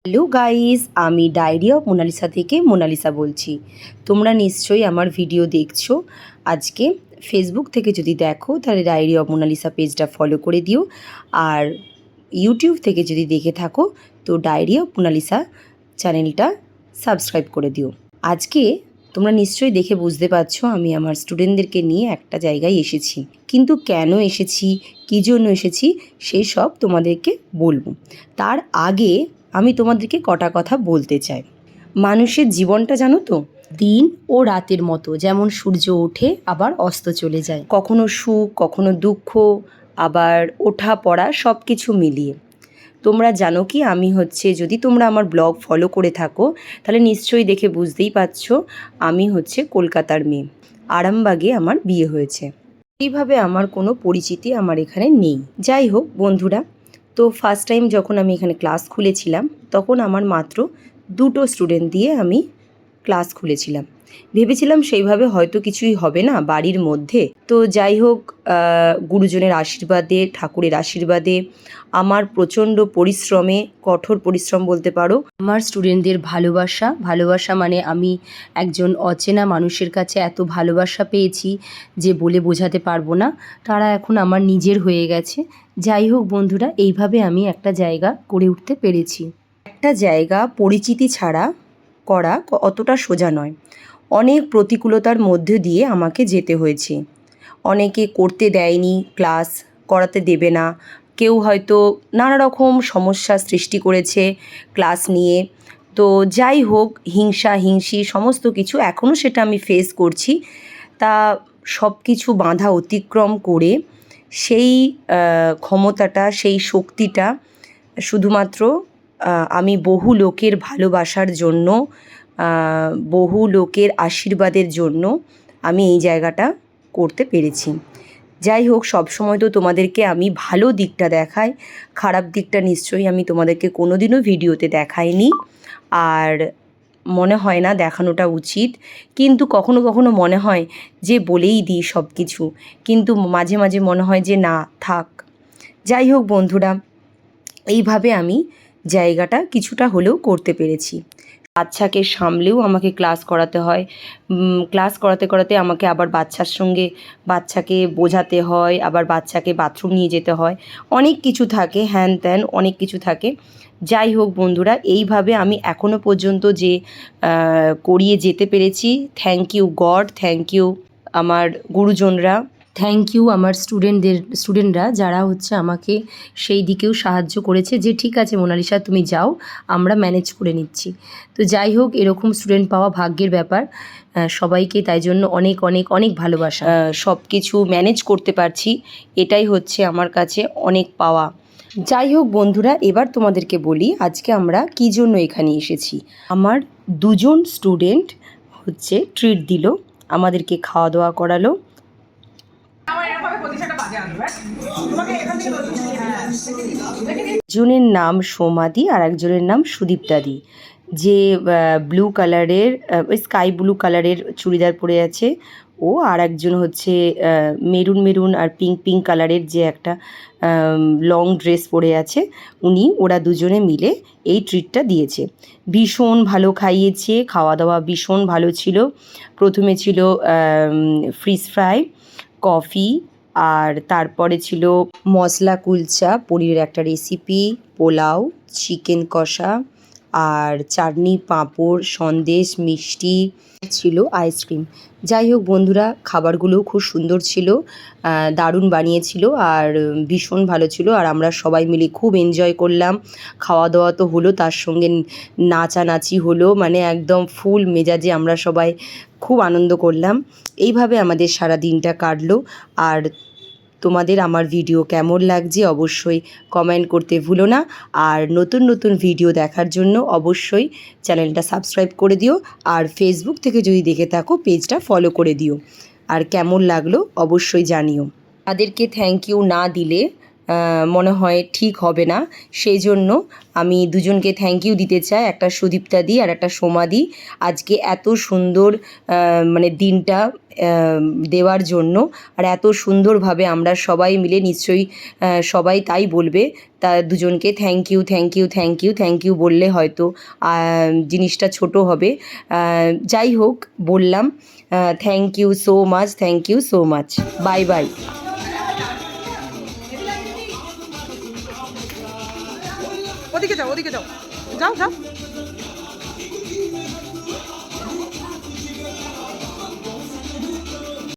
Hello guys, আমি diary of Mona Lisa থেকে Mona Lisa বলছি। তোমরা নিশ্চয়ই আমার ভিডিও দেখছো। আজকে ফেসবুক থেকে যদি দেখো তাহলে ডায়েরি অফ মোনালিসা পেজটা ফলো করে দিও, আর ইউটিউব থেকে যদি দেখে থাকো তো ডায়েরি অফ মোনালিসা চ্যানেলটা সাবস্ক্রাইব করে দিও। আজকে তোমরা নিশ্চয়ই দেখে বুঝতে পারছো আমি আমার স্টুডেন্টদেরকে নিয়ে একটা জায়গায় এসেছি, কিন্তু কেন এসেছি, কী জন্য এসেছি সেই সব তোমাদেরকে বলবো। তার আগে আমি তোমাদেরকে কটা কথা বলতে চাই। মানুষের জীবনটা জানো তো, দিন ও রাতের মতো, যেমন সূর্য ওঠে আবার অস্ত চলে যায়, কখনো সুখ কখনো দুঃখ, আবার ওঠা পড়া সব কিছু মিলিয়ে। তোমরা জানো কি, আমি যদি তোমরা আমার ব্লগ ফলো করে থাকো তাহলে নিশ্চয়ই দেখে বুঝতেই পারছো আমি কলকাতার মেয়ে। আরামবাগে আমার বিয়ে হয়েছে। এইভাবে আমার কোনো পরিচিতি আমার এখানে নেই। যাই হোক বন্ধুরা, তো ফার্স্ট টাইম যখন আমি এখানে ক্লাস খুলেছিলাম তখন আমার মাত্র 2টো স্টুডেন্ট দিয়ে আমি ক্লাস খুলেছিলাম। ভেবেছিলাম সেইভাবে হয়তো কিছুই হবে না বাড়ির মধ্যে। তো যাই হোক, গুরুজনের আশীর্বাদে, ঠাকুরের আশীর্বাদে, আমার প্রচণ্ড পরিশ্রমে, কঠোর পরিশ্রম বলতে পারো, আমার স্টুডেন্টদের ভালোবাসা মানে আমি একজন অচেনা মানুষের কাছে এত ভালোবাসা পেয়েছি যে বলে বোঝাতে পারবো না। তারা এখন আমার নিজের হয়ে গেছে। যাই হোক বন্ধুরা, এইভাবে আমি একটা জায়গা করে উঠতে পেরেছি। একটা জায়গা পরিচিতি ছাড়া করা অতটা সোজা নয়। অনেক প্রতিকূলতার মধ্যে দিয়ে আমাকে যেতে হয়েছে। অনেকে করতে দেয়নি, ক্লাস করাতে দেবে না, কেউ হয়তো নানা রকম সমস্যা সৃষ্টি করেছে ক্লাস নিয়ে। তো যাই হোক, হিংসি সমস্ত কিছু এখনও সেটা আমি ফেস করছি। তা সব কিছু বাধা অতিক্রম করে সেই ক্ষমতাটা, সেই শক্তিটা শুধুমাত্র আমি বহু লোকের ভালোবাসার জন্য, বহু লোকের আশীর্বাদের জন্য আমি এই জায়গাটা করতে পেরেছি। যাই হোক, সবসময় তো তোমাদেরকে আমি ভালো দিকটা দেখাই, খারাপ দিকটা নিশ্চয়ই আমি তোমাদেরকে কোনোদিনও ভিডিওতে দেখাইনি, আর মনে হয় না দেখানোটা উচিত। কিন্তু কখনো কখনো মনে হয় যে বলেই দিই সব কিছু, কিন্তু মাঝে মাঝে মনে হয় যে না, থাক। যাই হোক বন্ধুরা, এইভাবে আমি জায়গাটা কিছুটা হলেও করতে পেরেছি। বাচ্চাকে সামলেও আমাকে ক্লাস করাতে হয়। ক্লাস করাতে করাতে আমাকে আবার বাচ্চাকে বোঝাতে হয়, আবার বাচ্চাকে বাথরুম নিয়ে যেতে হয়, অনেক কিছু থাকে, হ্যান ত্যান অনেক কিছু থাকে। যাই হোক বন্ধুরা, এইভাবে আমি এখনও পর্যন্ত যে করিয়ে যেতে পেরেছি, thank you God, thank you আমার গুরুজনরা, থ্যাংক ইউ আমার স্টুডেন্টরা যারা আমাকে সেই দিকেও সাহায্য করেছে যে ঠিক আছে মোনালিসা তুমি যাও, আমরা ম্যানেজ করে নিচ্ছি। তো যাই হোক, এরকম স্টুডেন্ট পাওয়া ভাগ্যের ব্যাপার। সবাইকে তাই জন্য অনেক অনেক অনেক ভালোবাসা। সব কিছু ম্যানেজ করতে পারছি, এটাই আমার কাছে অনেক পাওয়া। যাই হোক বন্ধুরা, এবার তোমাদেরকে বলি আজকে আমরা কী জন্য এখানে এসেছি। আমার 2জন স্টুডেন্ট ট্রিট দিল, আমাদেরকে খাওয়া দাওয়া করালো। একজনের নাম সোমাদি আর একজনের নাম সুদীপ্তাদি, যে ব্লু কালারের, স্কাই ব্লু কালারের চুড়িদার পরে আছে ও, আর একজন মেরুন আর পিঙ্ক কালারের যে একটা লং ড্রেস পরে আছে উনি। ওরা দুজনে মিলে এই ট্রিটটা দিয়েছে। ভীষণ ভালো খাইয়েছে, খাওয়া দাওয়া ভীষণ ভালো ছিল। প্রথমে ছিল ফিশ ফ্রাই, কফি, আর তারপরে ছিল মশলা কুলচা, পনিরের একটা রেসিপি, পোলাও, চিকেন কষা, আর চাটনি, পাঁপড়, সন্দেশ, মিষ্টি, ছিল আইসক্রিম। যাই হোক বন্ধুরা, খাবারগুলোও খুব সুন্দর ছিল, দারুণ বানিয়েছিল আর ভীষণ ভালো ছিল, আর আমরা সবাই মিলে খুব এনজয় করলাম। খাওয়া দাওয়া তো হলো, তার সঙ্গে নাচানাচি হলো, মানে একদম ফুল মেজাজে আমরা সবাই খুব আনন্দ করলাম। এইভাবে আমাদের সারা দিনটা কাটলো। আর তোমাদের আমার ভিডিও কেমন লাগছে অবশ্যই কমেন্ট করতে ভুলো না, আর নতুন নতুন ভিডিও দেখার জন্য অবশ্যই চ্যানেলটা সাবস্ক্রাইব করে দিও, আর ফেসবুক থেকে যদি দেখে থাকো পেজটা ফলো করে দিও, আর কেমন লাগলো অবশ্যই জানিও। তাদেরকে থ্যাংক ইউ না দিলে মনে হয় ঠিক হবে না। সেই জন্য আমি দুজনকে থ্যাংক ইউ দিতে চাই, একটা সুদীপ্তা দি আর একটা সোমা দি, আজকে এত সুন্দর মানে দিনটা দেওয়ার জন্য। আর এত সুন্দরভাবে আমরা সবাই মিলে, নিশ্চয়ই সবাই তাই বলবে, তা দুজনকে thank you thank you thank you thank you বললে হয়তো জিনিসটা ছোট হবে। যাই হোক, বললাম। Thank you so much, thank you so much. Bye bye. ওদিকে যাও, ওদিকে যাও, যাও যাও।